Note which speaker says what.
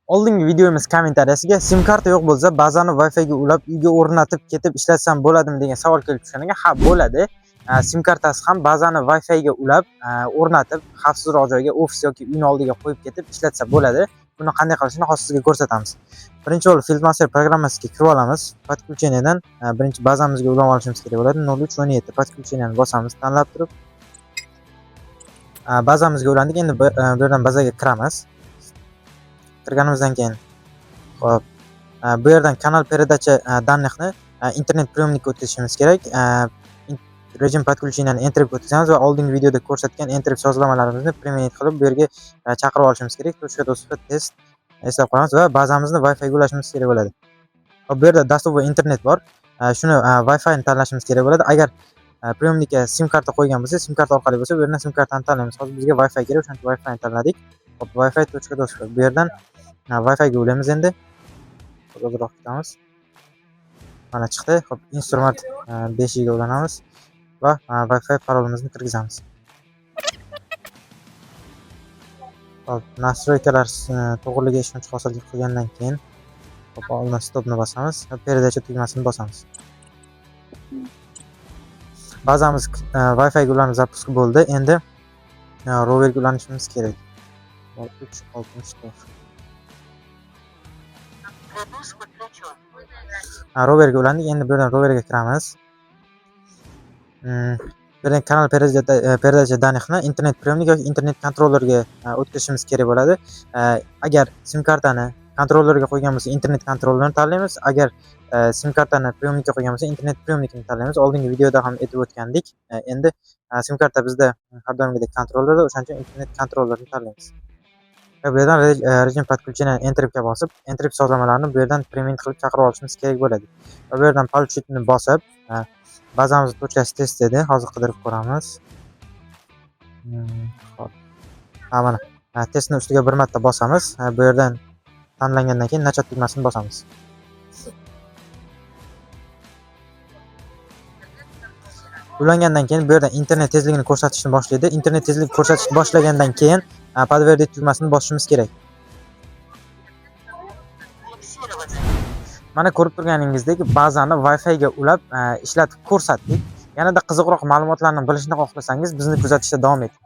Speaker 1: Oldingi videomiz kommentariyasiga sim karta yo'q bo'lsa, bazani Wi-Fi ga ulab, uyga o'rnatib ketib ishlatsam bo'ladimi degan savol kelib tushganiga, ha, bo'ladi. Sim kartasi ham bazani Wi-Fi ga ulab, o'rnatib, xavfsizroq joyga, ofis yoki uyning oldiga qo'yib ketib ishlatsa bo'ladi. Buni qanday qilishni hozir sizga ko'rsatamiz. Birinchi bo'lib Fieldmaster programmasiga kirib olamiz. Подключениyadan birinchi bazamizga ulab olishimiz kerak bo'ladi. 0317 подключениyani bosamiz tanlab turib. Bazamizga ulandik. Endi bu yerdan bazaga kiramiz. Kirganimizdan keyin hop bu yerdan kanal передача данныхni internet приемникka o'tkazishimiz kerak. Rejim подключениyani enterga o'tkazamiz va oldingi videoda ko'rsatgan enter sozlamalarimizni применить qilib bu yerga chaqirib olishimiz kerak. .do'stlar test eslab qolamiz va bazamizni Wi-Fi ga ulashimiz kerak bo'ladi. Hop bu yerda dastuvoy internet bor. Shuni Wi-Fi ni tanlashimiz kerak bo'ladi. Agar приемникka sim karta qo'ygan bo'lsa, sim karta orqali bo'lsa, bu yerdan sim kartani tanlaymiz. Hozir bizga Wi-Fi kerak, o'sha uchun Wi-Fi ni tanladik. Hop Wi-Fi .do'stlar. Bu yerdan Wi-Fi ga ulaymiz endi. Ozroq kutamiz. Mana chiqdi. Hop instrument 5 ga ulanamiz va Wi-Fi parolimizni kirgizamiz. Hop nastroykalar to'g'riligiga ishonch hosil qilgandan keyin hop oldin stopni bosamiz va передача tugmasini bosamiz. Bazamiz Wi-Fi ga ulanib zapusk bo'ldi. Endi roverga ulanishimiz kerak. 364. Roverga ulandik. Endi bu yerdan roverga kiramiz. Bu yerdan kanal передача данныхni internet приемник yoki internet kontrollerga o'tkazishimiz kerak bo'ladi. Agar sim kartani kontrollerga qo'ygan bo'lsa, internet kontrollerini tanlaymiz. Agar sim kartani приемникka qo'ygan bo'lsa, internet приемникini tanlaymiz. Oldingi videoda ham aytib o'tgandik. Endi sim karta bizda har doimgidek kontrollerda, o'shaning uchun internet kontrollerini tanlaymiz. Bu yerdan rejim подключения enterga bosib, enter sozlamalarni bu yerdan применить qilib chaqirib olishimiz kerak bo'ladi. Va bu yerdan получitni bosib, bazamiz to'chkasi test dedi. Hozir qidirib ko'ramiz. Hop. Mana testni ustiga bir marta bosamiz. Bu yerdan tanlangandan keyin nachat tugmasini bosamiz. Ulangandan keyin bu yerdan internet tezligini ko'rsatishni boshlaydi. Internet tezligini ko'rsatishni boshlagandan keyin подтвердить tugmasini bosishimiz kerak. Mana ko'rib turganingizdek, bazani Wi-Fi ga ulab ishlatib ko'rsatdik. Yanada qiziqroq ma'lumotlarni bilishni xohlasangiz, bizni kuzatishda davom eting.